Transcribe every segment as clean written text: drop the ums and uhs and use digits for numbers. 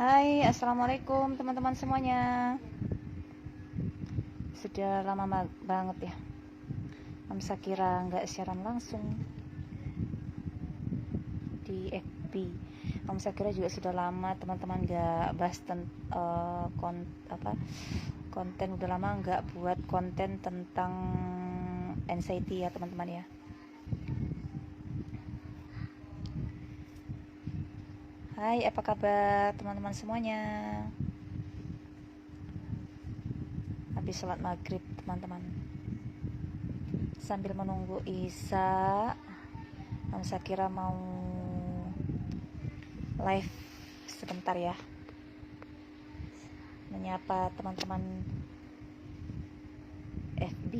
Hai, assalamualaikum teman-teman semuanya. Sudah lama banget ya Mam Sakira nggak siaran langsung di FB. Mam Sakira juga sudah lama teman-teman nggak bahas konten, udah lama nggak buat konten tentang anxiety ya teman-teman ya. Hai, apa kabar teman-teman semuanya? Habis sholat maghrib teman-teman, sambil menunggu Isya, Mam Sakira mau live sebentar ya, menyapa teman-teman FB.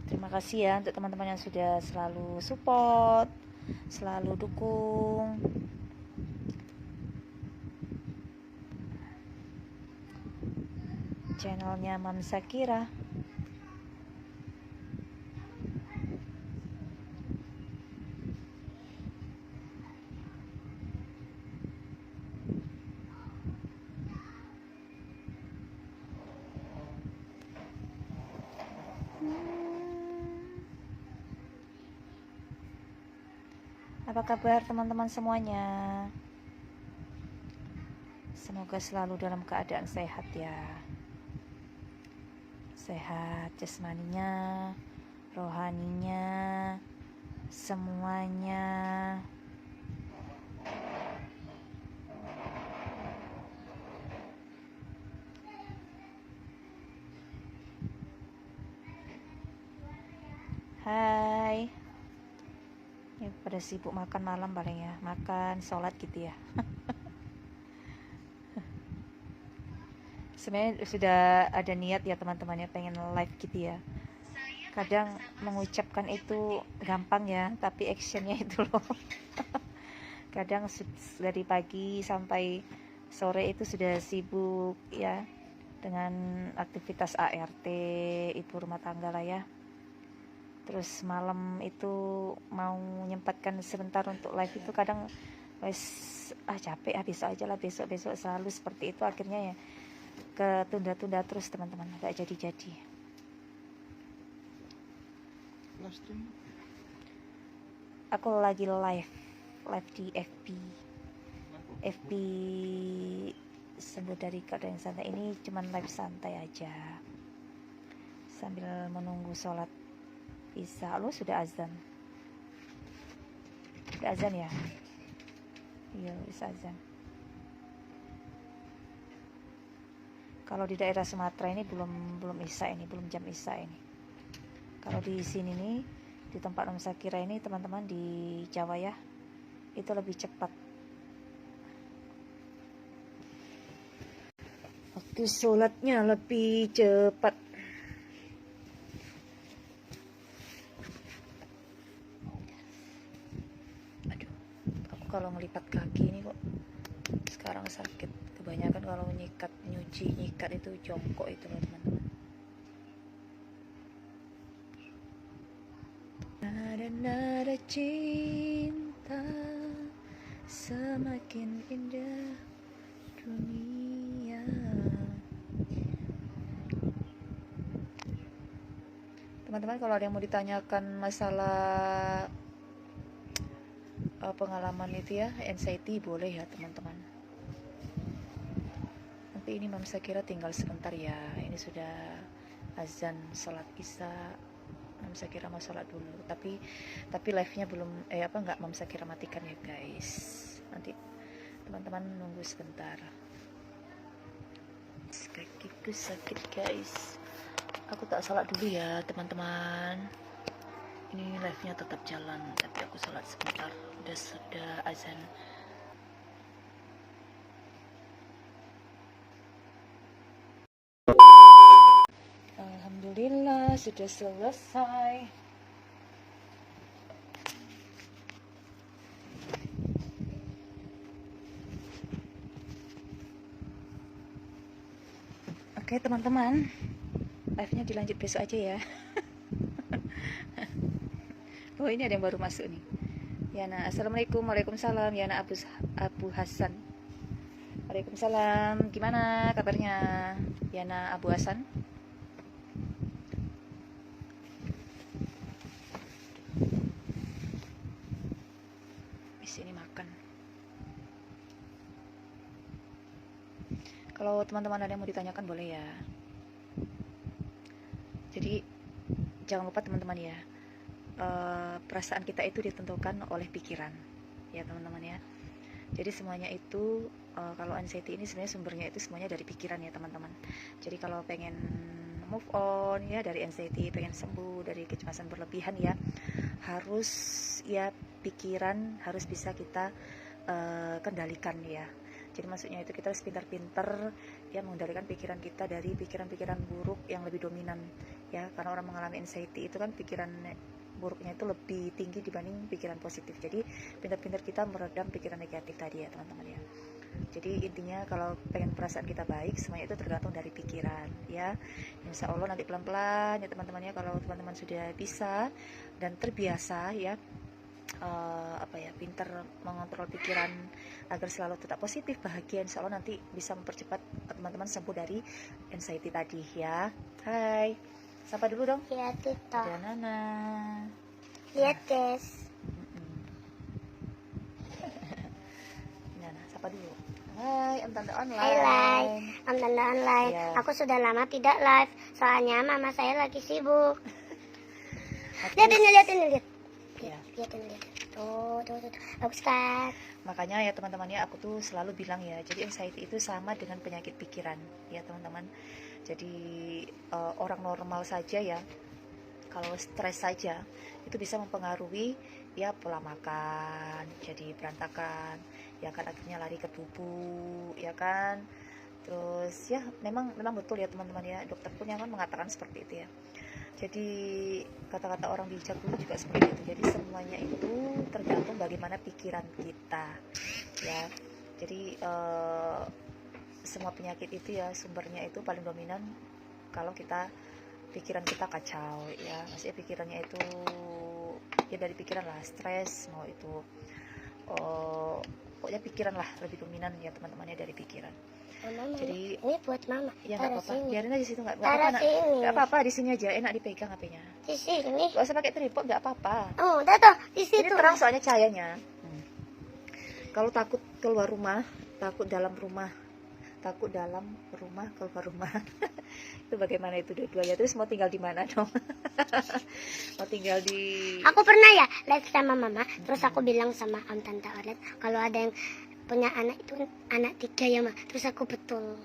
Terima kasih ya untuk teman-teman yang sudah selalu support, selalu dukung channelnya Mam Sakira. Apa kabar teman-teman semuanya? Semoga selalu dalam keadaan sehat ya. Sehat jasmaninya, rohaninya, semuanya. Hai. Ya, pada sibuk makan malam paling ya, makan, sholat gitu ya. Sebenarnya sudah ada niat ya teman-temannya, pengen live gitu ya. Kadang mengucapkan itu gampang ya, tapi actionnya itu loh. Kadang dari pagi sampai sore itu sudah sibuk ya dengan aktivitas ART, ibu rumah tangga lah ya. Terus malam itu mau menyempatkan sebentar untuk live itu kadang capek, besok aja lah, besok selalu seperti itu, akhirnya ya ketunda-tunda terus teman-teman, gak jadi-jadi. Aku lagi live di FB Sembuh dari Keadaan Santai. Ini cuman live santai aja sambil menunggu sholat Isya. Lo sudah azan ya? Iya, bisa azan. Kalau di daerah Sumatera ini belum Isya ini, belum jam Isya ini. Kalau di sini nih, di tempat Mam Sakira ini teman-teman, di Jawa ya, itu lebih cepat. Waktu sholatnya lebih cepat. Aduh, aku kalau ngelipat kaki ini kok sekarang sakit. Kebanyakan kalau nyikat itu jongkok itu loh teman-teman. Nada cinta semakin indah dunia. Teman-teman, kalau ada yang mau ditanyakan masalah pengalaman itu ya, anxiety, boleh ya teman-teman. Nanti ini Mam Sakira tinggal sebentar ya, ini sudah azan sholat Isya. Mam Sakira mau sholat dulu, tapi live-nya belum nggak Mam Sakira matikan ya guys. Nanti teman-teman nunggu sebentar. Kakiku sakit guys. Aku tak sholat dulu ya teman-teman. Ini live-nya tetap jalan, tapi aku sholat sebentar. Sudah azan. Alhamdulillah sudah selesai. Oke teman-teman, live-nya dilanjut besok aja ya. Oh, ini ada yang baru masuk nih. Yana, assalamualaikum, waalaikumsalam. Yana Abu Hasan. Waalaikumsalam. Gimana kabarnya Yana Abu Hasan? Di sini makan. Kalau teman-teman ada yang mau ditanyakan boleh ya. Jadi jangan lupa teman-teman ya, perasaan kita itu ditentukan oleh pikiran ya teman-teman ya. Jadi semuanya itu kalau anxiety ini sebenarnya sumbernya itu semuanya dari pikiran ya teman-teman. Jadi kalau pengen move on ya dari anxiety, pengen sembuh dari kecemasan berlebihan ya, harus ya pikiran harus bisa kita kendalikan ya. Jadi maksudnya itu kita harus pintar-pintar ya mengendalikan pikiran kita dari pikiran-pikiran buruk yang lebih dominan ya, karena orang mengalami anxiety itu kan pikiran buruknya itu lebih tinggi dibanding pikiran positif. Jadi pintar-pintar kita meredam pikiran negatif tadi ya teman-teman ya. Jadi intinya kalau pengen perasaan kita baik, semuanya itu tergantung dari pikiran ya. Insya Allah nanti pelan-pelan ya teman-teman ya, kalau teman-teman sudah bisa dan terbiasa ya, pintar mengontrol pikiran agar selalu tetap positif, bahagia, insya Allah nanti bisa mempercepat teman-teman sembuh dari anxiety tadi ya. Hai, sapa dulu dong. Iya, Tita. Ada Nana. Lihat, guys. Nana, sapa dulu. Hai, Om Tante Online. Hai, Om Tante Online. Ya. Aku sudah lama tidak live, soalnya mama saya lagi sibuk. Lihat ini. Ya. Lihat. Tuh. Bagus kan? Makanya ya teman-teman ya, aku tuh selalu bilang ya, jadi anxiety itu sama dengan penyakit pikiran ya teman-teman. Jadi orang normal saja ya, kalau stres saja itu bisa mempengaruhi ya pola makan, jadi berantakan ya kan, akhirnya lari ke tubuh ya kan. Terus ya memang betul ya teman-teman ya, dokter pun kan mengatakan seperti itu ya. Jadi kata-kata orang bijak dulu juga seperti itu. Jadi semuanya itu tergantung bagaimana pikiran kita ya. Jadi semua penyakit itu ya sumbernya itu paling dominan kalau pikiran kita kacau ya. Maksudnya pikirannya itu ya dari pikiran lah, stres, mau itu pokoknya pikiran lah lebih dominan ya teman-temannya dari pikiran. Mama, Jadi ini buat mama. ya nggak apa-apa, biarin aja situ, nggak Taruh apa-apa, sini. nggak apa-apa, di sini aja enak dipegang HP-nya. Di sini. Gak usah pakai tripod, nggak apa-apa. Oh, udah tuh di situ. Ini terang soalnya cahayanya. Kalau takut keluar rumah, takut dalam rumah keluar rumah. Itu bagaimana itu dua-duanya? Terus mau tinggal di mana dong? Mau tinggal di... Aku pernah ya live sama mama, terus aku bilang sama Om Tante Orlet, kalau ada yang punya anak itu anak 3 ya, Ma. Terus aku betul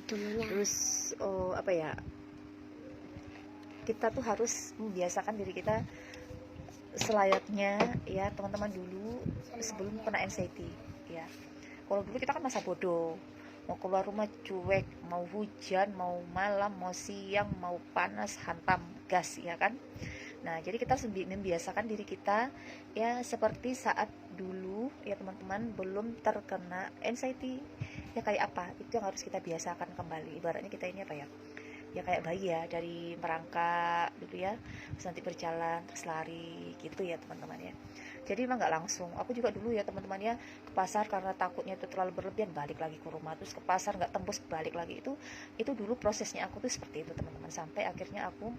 dulunya. Terus kita tuh harus membiasakan diri kita selayaknya ya teman-teman dulu sebelum kena anxiety ya. Kalau dulu kita kan masa bodoh, mau keluar rumah cuek, mau hujan, mau malam, mau siang, mau panas, hantam gas ya kan. Nah jadi kita membiasakan diri kita ya seperti saat dulu ya teman-teman belum terkena anxiety ya, kayak apa itu yang harus kita biasakan kembali. Ibaratnya kita ini apa ya, ya kayak bayi ya, dari merangkak dulu ya, terus nanti berjalan, terus lari gitu ya teman-teman ya. Jadi emang nggak langsung, aku juga dulu ya teman-teman ya, ke pasar karena takutnya itu terlalu berlebihan, balik lagi ke rumah, terus ke pasar nggak tembus, balik lagi. Itu dulu prosesnya aku tuh seperti itu teman-teman, sampai akhirnya aku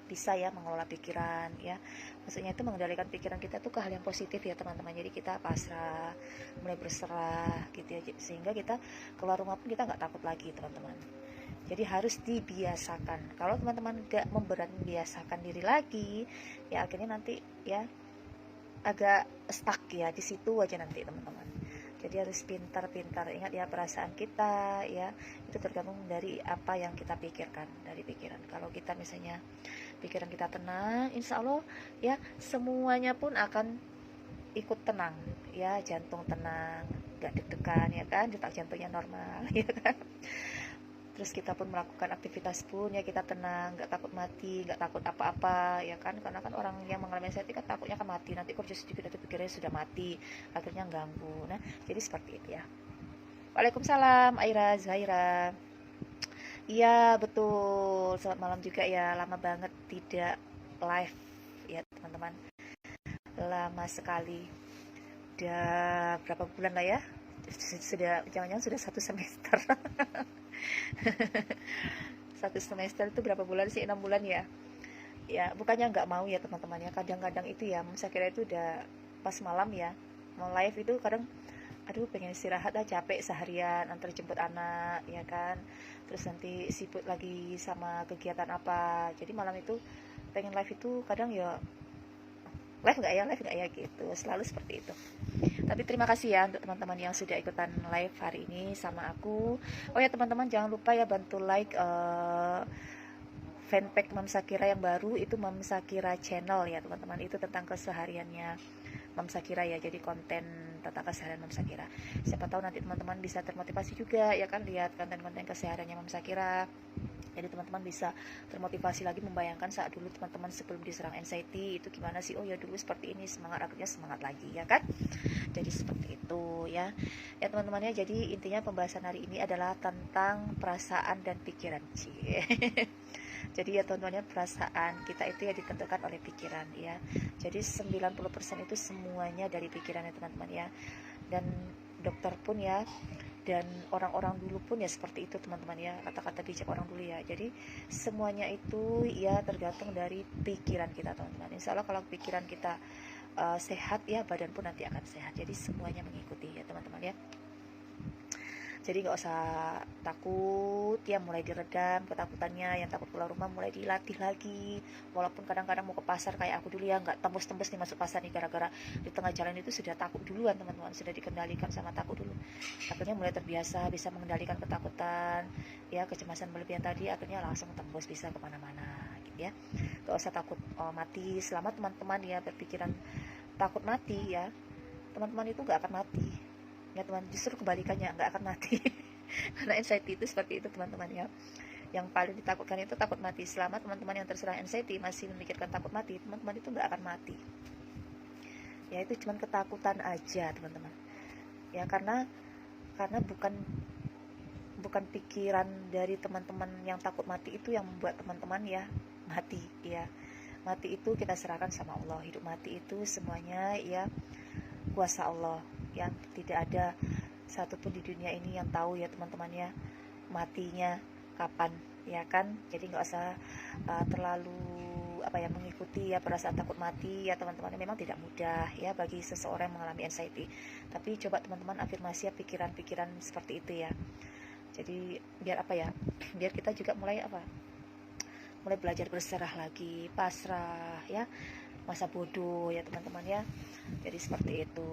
bisa ya mengelola pikiran ya. Maksudnya itu mengendalikan pikiran kita tuh ke hal yang positif ya teman-teman. Jadi kita pasrah, mulai berserah gitu ya, sehingga kita keluar rumah pun kita nggak takut lagi teman-teman. Jadi harus dibiasakan. Kalau teman-teman gak membiasakan diri lagi ya, akhirnya nanti ya agak stuck ya di situ aja nanti teman-teman. Jadi harus pintar-pintar, ingat ya, perasaan kita ya itu tergantung dari apa yang kita pikirkan, dari pikiran. Kalau kita misalnya pikiran kita tenang, insya Allah ya semuanya pun akan ikut tenang ya, jantung tenang, gak deg-degan ya kan, detak jantungnya normal ya kan. Terus kita pun melakukan aktivitas pun ya kita tenang, nggak takut mati, nggak takut apa-apa ya kan. Karena kan orang yang mengalami anxiety kan takutnya kan mati, nanti kerja sedikit nanti pikirnya sudah mati, akhirnya ganggu. Nah jadi seperti itu ya. Waalaikumsalam Aira Zaira. Iya betul, selamat malam juga ya, lama banget tidak live ya teman-teman, lama sekali, udah berapa bulan lah ya, sudah jangan-jangan sudah 1 semester. 1 semester itu berapa bulan sih? 6 bulan ya. Ya bukannya nggak mau ya teman-teman ya, kadang-kadang itu ya saya kira itu udah pas malam ya mau live itu kadang aduh pengen istirahat lah, capek seharian antar jemput anak ya kan, terus nanti sibuk lagi sama kegiatan apa, jadi malam itu pengen live itu kadang ya live nggak ya gitu, selalu seperti itu. Tapi terima kasih ya untuk teman-teman yang sudah ikutan live hari ini sama aku. Oh ya teman-teman, jangan lupa ya bantu like fanpage Mam Sakira yang baru, itu Mam Sakira channel ya teman-teman, itu tentang kesehariannya Mam Sakira ya, jadi konten tentang keseharian Mam Sakira. Siapa tahu nanti teman-teman bisa termotivasi juga ya kan, lihat konten-konten kesehariannya Mam Sakira. Jadi teman-teman bisa termotivasi lagi membayangkan saat dulu teman-teman sebelum diserang anxiety itu gimana sih, oh ya dulu seperti ini, semangat, akhirnya semangat lagi ya kan. Jadi seperti itu ya teman-teman ya. Jadi intinya pembahasan hari ini adalah tentang perasaan dan pikiran. Jadi ya teman-teman ya, perasaan kita itu ya ditentukan oleh pikiran ya. Jadi 90% itu semuanya dari pikiran ya teman-teman ya. Dan dokter pun ya, dan orang-orang dulu pun ya seperti itu teman-teman ya, kata-kata bijak orang dulu ya. Jadi semuanya itu ya tergantung dari pikiran kita teman-teman. Insya Allah kalau pikiran kita sehat ya, badan pun nanti akan sehat. Jadi semuanya mengikuti ya teman-teman ya. Jadi nggak usah takut ya, mulai diredam ketakutannya. Yang takut keluar rumah mulai dilatih lagi. Walaupun kadang-kadang mau ke pasar kayak aku dulu ya, nggak tembus-tembus nih masuk pasar nih, gara-gara di tengah jalan itu sudah takut duluan teman-teman, sudah dikendalikan sama takut dulu. Akhirnya mulai terbiasa, bisa mengendalikan ketakutan ya, kecemasan berlebihan tadi, akhirnya langsung tembus bisa kemana-mana gitu ya. Nggak usah takut mati. Selama teman-teman ya berpikiran takut mati ya, teman-teman itu nggak akan mati ya teman, justru kebalikannya, nggak akan mati. Karena anxiety itu seperti itu teman-teman ya, yang paling ditakutkan itu takut mati. Selama teman-teman yang terserang anxiety masih memikirkan takut mati, teman-teman itu nggak akan mati ya, itu cuma ketakutan aja teman-teman ya. Karena bukan pikiran dari teman-teman yang takut mati itu yang membuat teman-teman ya mati ya. Mati itu kita serahkan sama Allah, hidup mati itu semuanya ya kuasa Allah, yang tidak ada satupun di dunia ini yang tahu ya teman-teman ya matinya kapan ya kan. Jadi nggak usah terlalu mengikuti ya perasaan takut mati ya teman-teman. Memang tidak mudah ya bagi seseorang yang mengalami anxiety, tapi coba teman-teman afirmasi ya pikiran-pikiran seperti itu ya. Jadi biar biar kita juga mulai belajar berserah lagi, pasrah ya, masa bodoh ya teman-teman ya. Jadi seperti itu.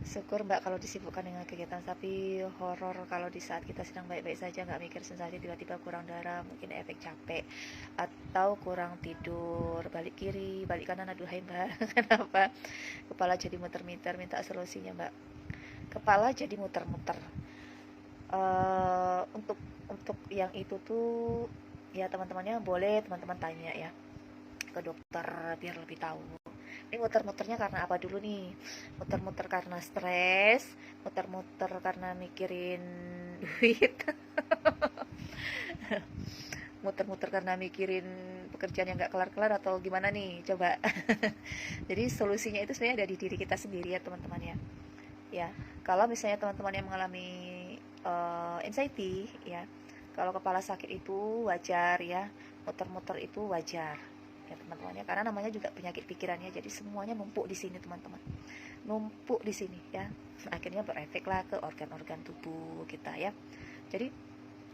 Syukur Mbak kalau disibukkan dengan kegiatan, tapi horor kalau di saat kita sedang baik-baik saja, nggak mikir sensasi, tiba-tiba kurang darah, mungkin efek capek atau kurang tidur, balik kiri, balik kanan, aduhai Mbak. Kenapa kepala jadi muter-muter? Minta solusinya Mbak. Kepala jadi muter-muter. Untuk yang itu tuh ya teman-temannya boleh teman-teman tanya ya ke dokter biar lebih tahu. Ini muter-muternya karena apa dulu nih? Muter-muter karena stres, muter-muter karena mikirin duit, muter-muter karena mikirin pekerjaan yang nggak kelar-kelar, atau gimana nih? Coba. Jadi solusinya itu sebenarnya ada di diri kita sendiri ya teman-teman ya. Ya, kalau misalnya teman-teman yang mengalami anxiety ya, kalau kepala sakit itu wajar ya, muter-muter itu wajar ya teman-teman ya, karena namanya juga penyakit pikirannya. Jadi semuanya numpuk di sini teman-teman, numpuk di sini ya, akhirnya berefek lah ke organ-organ tubuh kita ya. Jadi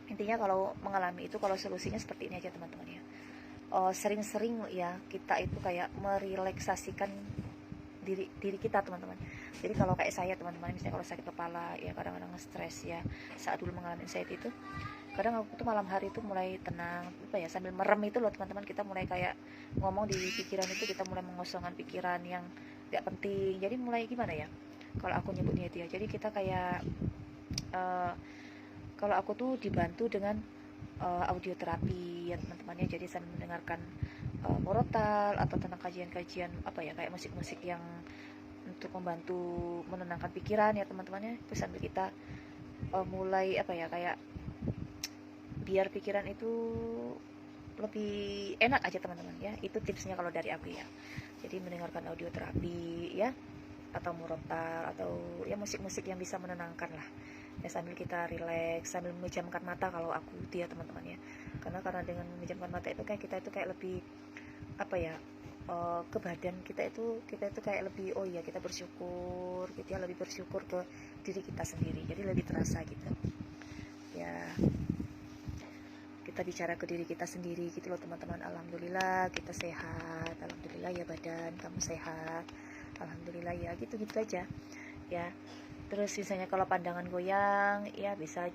intinya kalau mengalami itu, kalau solusinya seperti ini aja teman-teman ya. Sering-sering ya kita itu kayak merelaksasikan diri kita teman-teman. Jadi kalau kayak saya teman-teman, misalnya kalau sakit kepala ya, kadang-kadang stres ya, saat dulu mengalami anxiety itu, kadang aku tuh malam hari itu mulai tenang sambil merem itu loh teman-teman, kita mulai kayak ngomong di pikiran itu, kita mulai mengosongkan pikiran yang gak penting. Jadi mulai gimana ya kalau aku nyebutnya itu ya, jadi kita kayak kalau aku tuh dibantu dengan audio terapi ya teman-teman ya. Jadi sambil mendengarkan morotal atau tentang kajian-kajian kayak musik-musik yang untuk membantu menenangkan pikiran ya teman-teman ya. Terus sambil kita mulai kayak biar pikiran itu lebih enak aja teman-teman ya. Itu tipsnya kalau dari aku ya. Jadi mendengarkan audio terapi ya, atau murotal, atau ya musik-musik yang bisa menenangkan lah ya, sambil kita rileks, sambil memejamkan mata kalau aku dia teman-teman ya. Karena dengan memejamkan mata itu kayak kita itu kayak lebih apa ya, ke badan kita itu kayak lebih, oh iya kita bersyukur gitu ya, lebih bersyukur ke diri kita sendiri, jadi lebih terasa gitu ya. Kita bicara ke diri kita sendiri gitu loh teman-teman. Alhamdulillah kita sehat, alhamdulillah ya badan kamu sehat, alhamdulillah ya, gitu-gitu aja ya. Terus misalnya kalau pandangan goyang ya bisa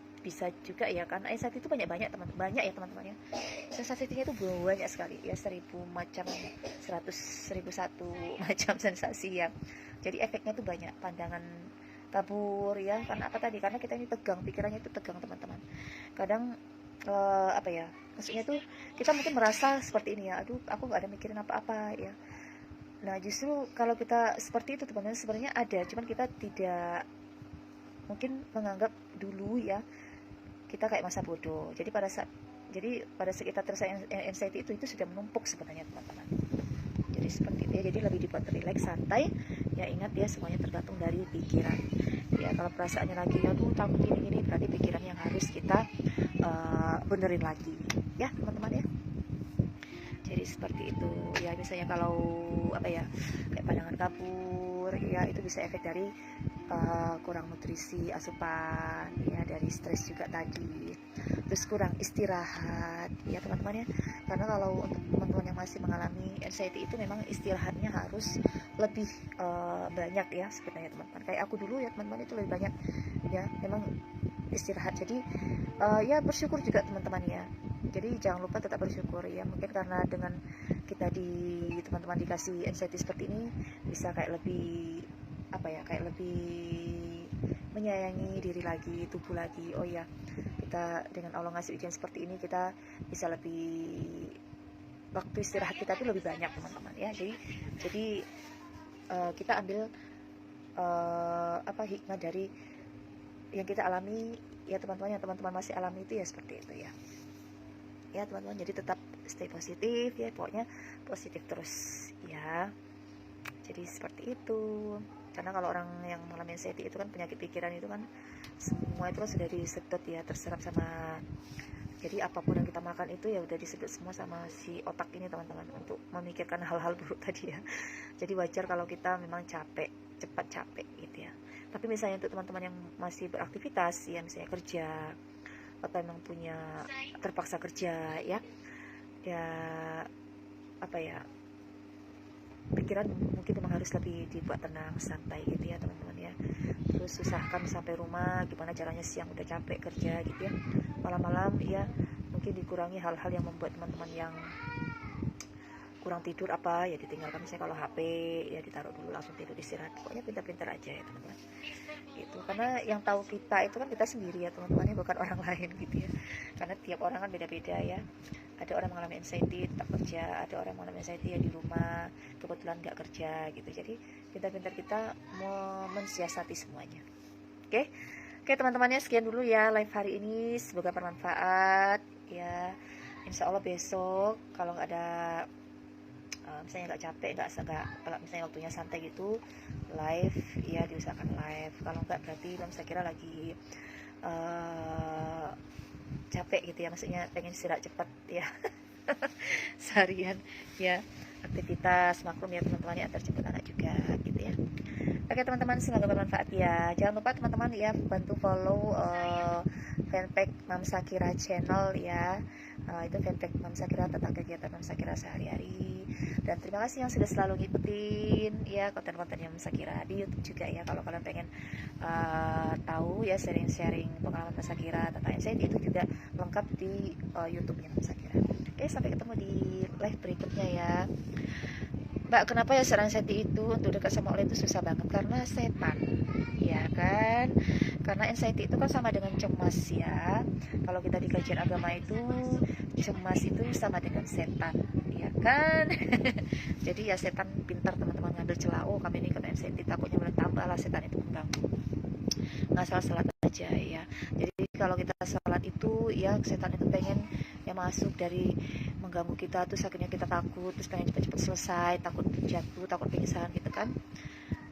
juga ya kan. Saat itu banyak ya teman-teman ya. Sensasinya itu banyak sekali ya, 1000 macam, 100.001 macam sensasi ya. Jadi efeknya tuh banyak, pandangan kabur ya. Karena apa tadi? Karena kita ini tegang, pikirannya itu tegang teman-teman. Kadang apa ya, maksudnya tuh kita mungkin merasa seperti ini ya, aduh aku gak ada mikirin apa-apa ya. Nah justru kalau kita seperti itu teman-teman, sebenarnya ada, cuman kita tidak mungkin menganggap dulu ya kita kayak masa bodoh. Jadi pada saat kita terasa anxiety itu sudah menumpuk sebenarnya teman-teman. Jadi seperti itu ya, jadi lebih dibuat relax, santai ya. Ingat ya, semuanya tergantung dari pikiran ya. Kalau perasaannya lagi aduh takut gini-gini, berarti pikiran yang harus kita benerin lagi ya teman-teman ya. Jadi seperti itu ya. Misalnya kalau apa ya, kayak pandangan kabur ya, itu bisa efek dari kurang nutrisi, asupan ya, dari stres juga tadi, terus kurang istirahat ya teman-teman ya. Karena kalau untuk teman-teman yang masih mengalami anxiety itu memang istirahatnya harus lebih banyak ya sebenarnya teman-teman. Kayak aku dulu ya teman-teman, itu lebih banyak ya memang istirahat. Jadi ya bersyukur juga teman-teman ya. Jadi jangan lupa tetap bersyukur ya. Mungkin karena dengan kita teman-teman dikasih anxiety seperti ini, bisa kayak lebih apa ya, kayak lebih menyayangi diri lagi, tubuh lagi. Oh ya, kita dengan Allah ngasih ujian seperti ini, kita bisa lebih, waktu istirahat kita tuh lebih banyak teman-teman ya. Jadi kita ambil apa hikmah dari yang kita alami ya teman-teman, yang teman-teman masih alami itu ya seperti itu ya. Ya teman-teman, jadi tetap stay positif ya, pokoknya positif terus ya. Jadi seperti itu. Karena kalau orang yang mengalami anxiety itu kan, penyakit pikiran itu kan semua itu kan sudah disedot ya, terserap sama, jadi apapun yang kita makan itu ya udah disedot semua sama si otak ini teman-teman, untuk memikirkan hal-hal buruk tadi ya. Jadi wajar kalau kita memang capek, cepat capek gitu ya. Tapi misalnya untuk teman-teman yang masih beraktivitas ya, misalnya kerja atau memang punya terpaksa kerja ya apa ya, pikiran mungkin memang harus lebih dibuat tenang, santai gitu ya teman-teman ya. Terus usahakan sampai rumah, gimana caranya siang udah capek kerja gitu ya, malam-malam ya mungkin dikurangi hal-hal yang membuat teman-teman yang kurang tidur apa ya, ditinggalkan. Misalnya kalau HP ya ditaruh dulu, langsung tidur istirahat. Pokoknya pintar-pintar aja ya teman-teman gitu. Karena yang tahu kita itu kan kita sendiri ya teman-teman ya, bukan orang lain gitu ya. Karena tiap orang kan beda-beda ya. Ada orang mengalami anxiety tetap kerja, ada orang mengalami anxiety ya di rumah, kebetulan nggak kerja gitu. Jadi pintar-pintar kita mau mensiasati semuanya. Oke teman-temannya, sekian dulu ya live hari ini, semoga bermanfaat ya. Insya Allah besok kalau nggak ada misalnya nggak capek, kalau misalnya waktunya santai gitu, live ya, diusahakan live. Kalau nggak berarti saya kira lagi capek gitu ya, maksudnya pengen istirahat cepat ya. Seharian ya aktivitas maklum ya teman-teman ya, antar jemput anak juga gitu ya. Oke teman-teman, semoga bermanfaat ya. Jangan lupa teman-teman ya, bantu follow fanpage Mam Sakira channel ya. Itu fanpage Mam Sakira tentang kegiatan Mam Sakira sehari-hari. Dan terima kasih yang sudah selalu ngikutin ya konten-kontennya Mam Sakira di YouTube juga ya. Kalau kalian pengen tahu ya, sharing-sharing pengalaman Mam Sakira tentang anxiety, itu juga lengkap di YouTube-nya Mam Sakira. Oke, sampai ketemu di live berikutnya ya. Mbak, kenapa ya seorang anxiety itu untuk dekat sama Allah itu susah banget? Karena setan, ya kan? Karena anxiety itu kan sama dengan cemas ya. Kalau kita di kajian agama itu, cemas itu sama dengan setan, ya kan? Jadi ya setan pintar teman-teman ngambil celah. Oh, kami ini kena anxiety, takutnya mulai tambah lah setan itu mengganggu. Nggak salah aja ya. Jadi kalau kita sholat itu ya setan itu pengen yang masuk dari mengganggu kita, terus akhirnya kita takut, terus pengen cepat-cepat selesai, takut jatuh, takut pingsan gitu kan.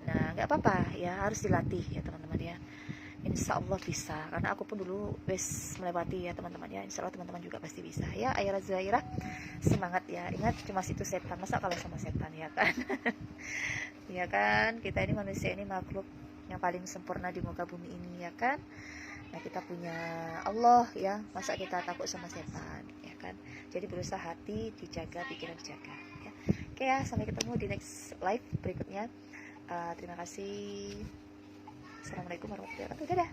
Nah nggak apa-apa ya, harus dilatih ya teman-teman ya. Insya Allah bisa, karena aku pun dulu wes melewati ya teman-teman ya. Insya Allah teman-teman juga pasti bisa ya. Ayah Zaira, semangat ya. Ingat cuma itu setan, masa kalah sama setan ya kan. Ya kan, kita ini manusia ini makhluk yang paling sempurna di muka bumi ini ya kan. Nah kita punya Allah ya, masa kita takut sama setan ya kan. Jadi berusaha hati dijaga, pikiran dijaga ya. Oke ya, sampai ketemu di next live berikutnya. Terima kasih. Assalamualaikum warahmatullahi wabarakatuh. Dadah.